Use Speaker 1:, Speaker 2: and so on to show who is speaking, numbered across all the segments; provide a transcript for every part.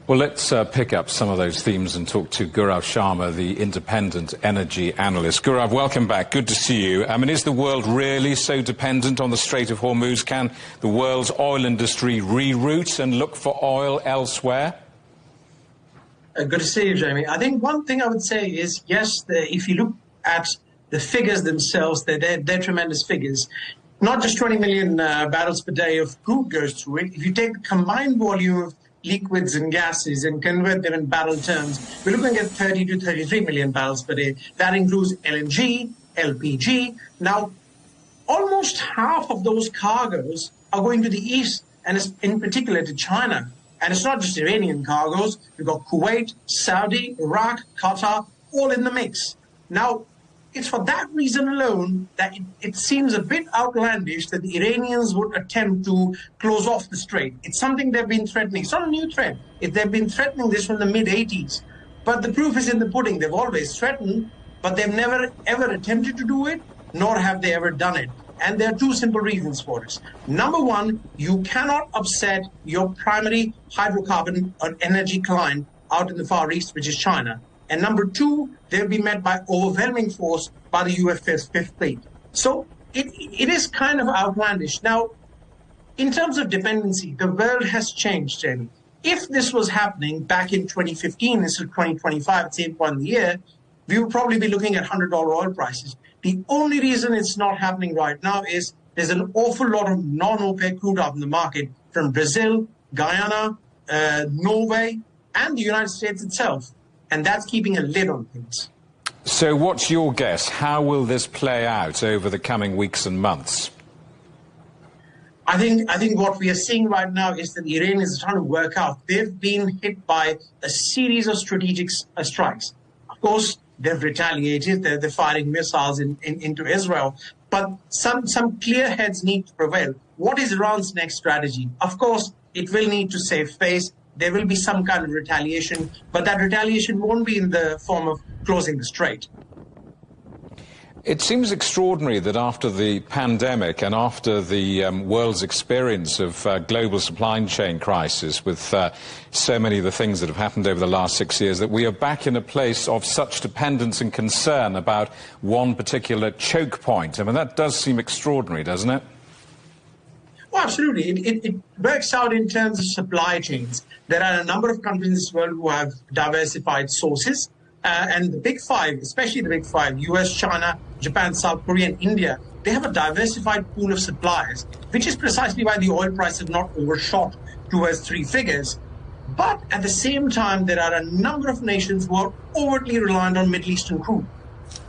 Speaker 1: Well, let's pick up some of those themes and talk to Gaurav Sharma, the independent energy analyst. Gaurav, welcome back. Good to see you. I mean, is the world really so dependent on the Strait of Hormuz? Can the world's oil industry reroute and look for oil elsewhere?
Speaker 2: Good to see you, Jamie. I think one thing I would say is, yes, if you look at the figures themselves, they're tremendous figures. Not just 20 million barrels per day of crude goes through it. If you take the combined volume of liquids and gases and convert them in barrel terms, we're looking at 30 to 33 million barrels per day. That includes LNG, LPG. Now, almost half of those cargoes are going to the east, and in particular to China. And it's not just Iranian cargoes. We've got Kuwait, Saudi, Iraq, Qatar, all in the mix. Now, it's for that reason alone that it seems a bit outlandish that the Iranians would attempt to close off the strait. It's something they've been threatening. It's not a new threat. They've been threatening this from the mid-'80s. But the proof is in the pudding. They've always threatened, but they've never, ever attempted to do it, nor have they ever done it. And there are two simple reasons for this. Number one, you cannot upset your primary hydrocarbon or energy client out in the Far East, which is China. And number two, they'll be met by overwhelming force by the US Fifth Fleet. So it is kind of outlandish. Now, in terms of dependency, the world has changed, Jamie. If this was happening back in 2015, this is 2025, at the same point in the year, we would probably be looking at $100 oil prices. The only reason it's not happening right now is there's an awful lot of non-OPEC crude out in the market from Brazil, Guyana, Norway, and the United States itself. And that's keeping a lid on things.
Speaker 1: So what's your guess? How will this play out over the coming weeks and months?
Speaker 2: I think what we are seeing right now is that the Iranians are trying to work out. They've been hit by a series of strategic strikes. Of course, they've retaliated. They're firing missiles into Israel. But some clear heads need to prevail. What is Iran's next strategy? Of course, it will need to save face. There will be some kind of retaliation, but that retaliation won't be in the form of closing the strait.
Speaker 1: It seems extraordinary that after the pandemic and after the world's experience of global supply chain crisis with so many of the things that have happened over the last 6 years, that we are back in a place of such dependence and concern about one particular choke point. I mean, that does seem extraordinary, doesn't it?
Speaker 2: Well, absolutely. It works out in terms of supply chains. There are a number of countries in this world who have diversified sources. And the big five, especially the big five, US, China, Japan, South Korea, and India, they have a diversified pool of suppliers, which is precisely why the oil price has not overshot towards three figures. But at the same time, there are a number of nations who are overtly reliant on Middle Eastern crude.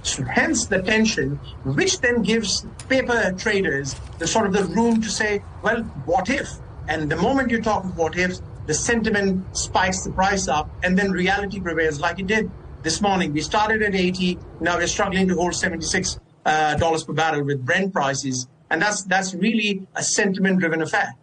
Speaker 2: So hence the tension, which then gives paper traders the room to say, well, what if? And the moment you talk of what ifs, the sentiment spikes the price up, and then reality prevails like it did this morning. We started at 80, now we're struggling to hold $76 per barrel with Brent prices, and that's really a sentiment-driven affair.